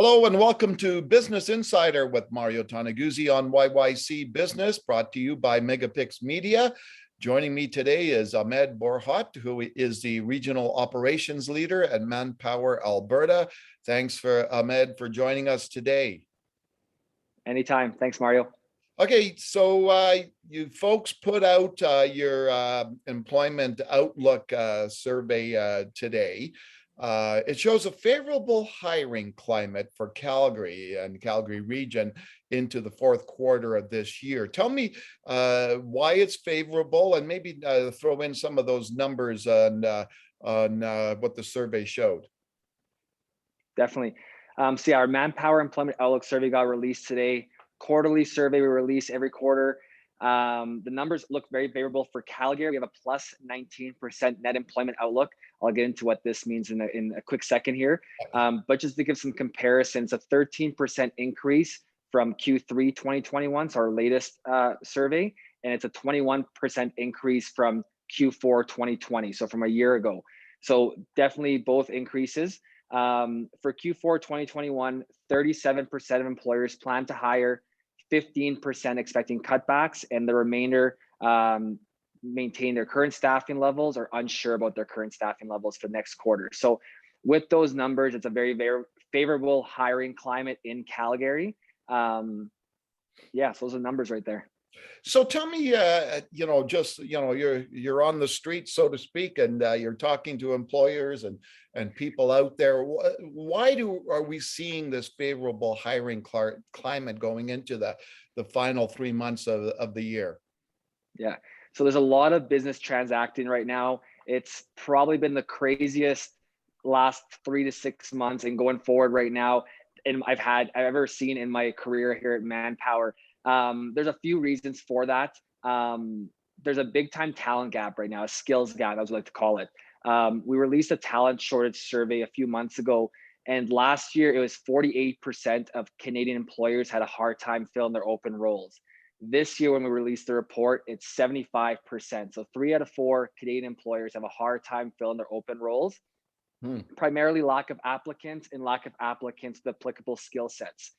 Hello and welcome to Business Insider with Mario Toneguzzi on YYC Business, brought to you by MegaPixx Media. Joining me today is Ahmed Borhot, who is the Regional Operations Leader at Manpower Alberta. Thanks for Ahmed for joining us today. Anytime. Thanks, Mario. Okay, so you folks put out your employment outlook survey today. It shows a favorable hiring climate for Calgary and Calgary region into the fourth quarter of this year. Tell me why it's favorable, and maybe throw in some of those numbers on what the survey showed. Definitely. So yeah, our Manpower Employment Outlook survey got released today. Quarterly survey we release every quarter. The numbers look very favorable for Calgary. We have a plus 19% net employment outlook. I'll get into what this means in a quick second here. But just to give some comparisons, a 13% increase from Q3 2021, so our latest survey, and it's a 21% increase from Q4 2020, so from a year ago. So definitely both increases. For Q4 2021, 37% of employers plan to hire, 15% expecting cutbacks, and the remainder maintain their current staffing levels or unsure about their current staffing levels for next quarter. So with those numbers, it's a very, very favorable hiring climate in Calgary. Yeah, so those are numbers right there. So tell me, you're on the street, so to speak, and you're talking to employers and people out there. Why are we seeing this favorable hiring climate going into the final 3 months of the year? Yeah, so there's a lot of business transacting right now. It's probably been the craziest last 3 to 6 months and going forward right now, and I've ever seen in my career here at Manpower. There's a few reasons for that. There's a big time talent gap right now, a skills gap, as we like to call it. We released a talent shortage survey a few months ago, and last year it was 48% of Canadian employers had a hard time filling their open roles. This year when we released the report, it's 75%. So 3 out of 4 Canadian employers have a hard time filling their open roles. Primarily lack of applicants and lack of applicants with applicable skill sets.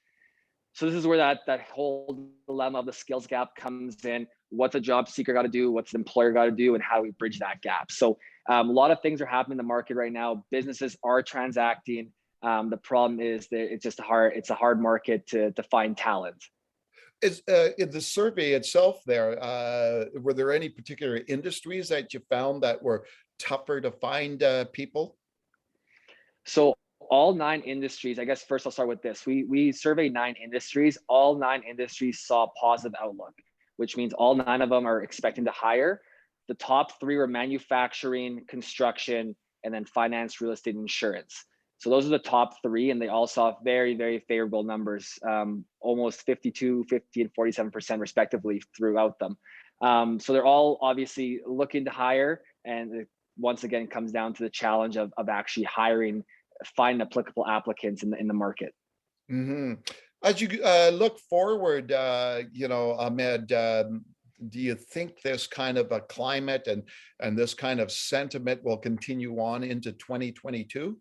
So this is where that whole dilemma of the skills gap comes in. What's a job seeker got to do? What's an employer got to do? And how do we bridge that gap? So a lot of things are happening in the market right now. Businesses are transacting. The problem is that it's a hard market to find talent. Is in the survey itself there, were there any particular industries that you found that were tougher to find people? So all 9 industries, I guess first I'll start with this. We surveyed 9 industries. All 9 industries saw a positive outlook, which means all 9 of them are expecting to hire. The top 3 were manufacturing, construction, and then finance, real estate, and insurance. So those are the top 3, and they all saw very, very favorable numbers, almost 52, 50, and 47% respectively throughout them. So they're all obviously looking to hire, and it once again comes down to the challenge of actually hiring, find applicable applicants in the market. As you look forward, Ahmed, do you think this kind of a climate and this kind of sentiment will continue on into 2022?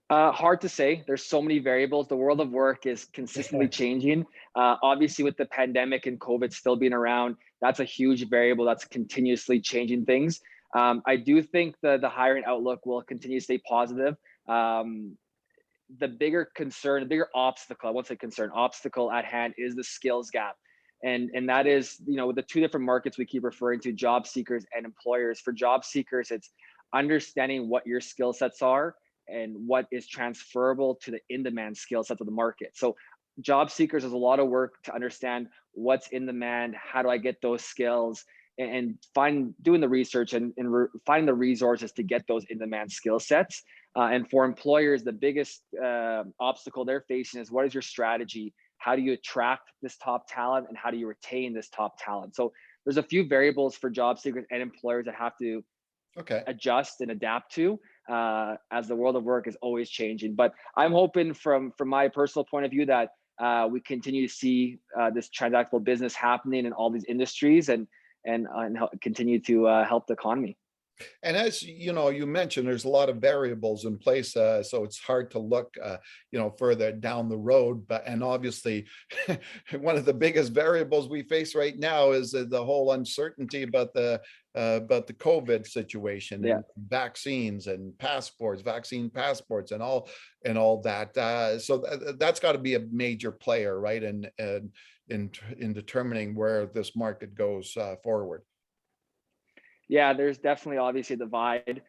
Hard to say. There's so many variables. The world of work is consistently changing. Obviously, with the pandemic and COVID still being around, that's a huge variable that's continuously changing things. I do think the hiring outlook will continue to stay positive. The bigger concern, the bigger obstacle, I won't say concern, obstacle at hand is the skills gap. And that is, the 2 different markets we keep referring to, job seekers and employers. For job seekers, it's understanding what your skill sets are and what is transferable to the in-demand skill sets of the market. So job seekers, there's a lot of work to understand what's in demand, how do I get those skills, and doing the research and finding the resources to get those in-demand skill sets. And for employers, the biggest obstacle they're facing is, what is your strategy? How do you attract this top talent, and how do you retain this top talent? So there's a few variables for job seekers and employers that have to adjust and adapt to, as the world of work is always changing. But I'm hoping from my personal point of view that we continue to see this transactable business happening in all these industries and continue to help the economy. And as you know, you mentioned there's a lot of variables in place, so it's hard to look, further down the road. But and obviously, one of the biggest variables we face right now is the whole uncertainty about the COVID situation Yeah. and vaccines and passports, vaccine passports, and all that. So that's got to be a major player, right? And in determining where this market goes forward. Yeah, there's definitely obviously a divide,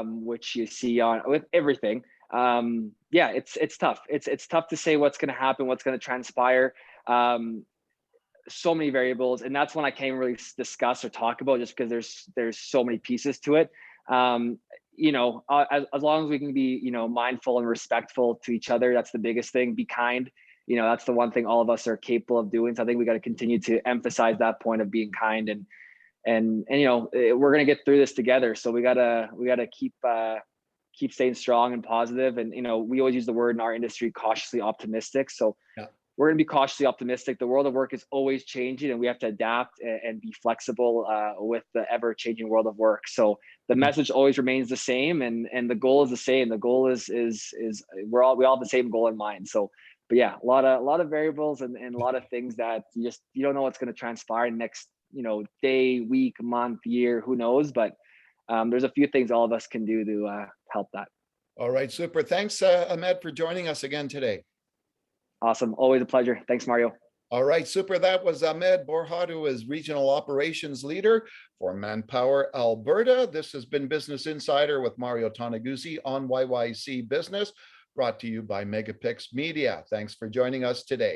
which you see on with everything. Yeah, it's tough. It's tough to say what's going to happen, what's going to transpire. Um, so many variables, and that's one I can't really discuss or talk about, just because there's so many pieces to it. Um, as long as we can be, mindful and respectful to each other, that's the biggest thing. Be kind. That's the one thing all of us are capable of doing. So I think we got to continue to emphasize that point of being kind, and we're gonna get through this together. So we gotta keep staying strong and positive. And we always use the word in our industry, cautiously optimistic. So Yeah. we're gonna be cautiously optimistic. The world of work is always changing, and we have to adapt and be flexible with the ever-changing world of work. So the message always remains the same, and the goal is the same. The goal is we all have the same goal in mind. So, but yeah, a lot of variables and a lot of things that you don't know what's going to transpire next day, week, month, year, who knows. But there's a few things all of us can do to help that. All right, super. Thanks, Ahmed, for joining us again today. Awesome, always a pleasure. Thanks, Mario. All right, super. That was Ahmed Borhot, who is Regional Operations Leader for Manpower Alberta. This has been Business Insider with Mario Toneguzzi on YYC Business, brought to you by MegaPixx Media. Thanks for joining us today.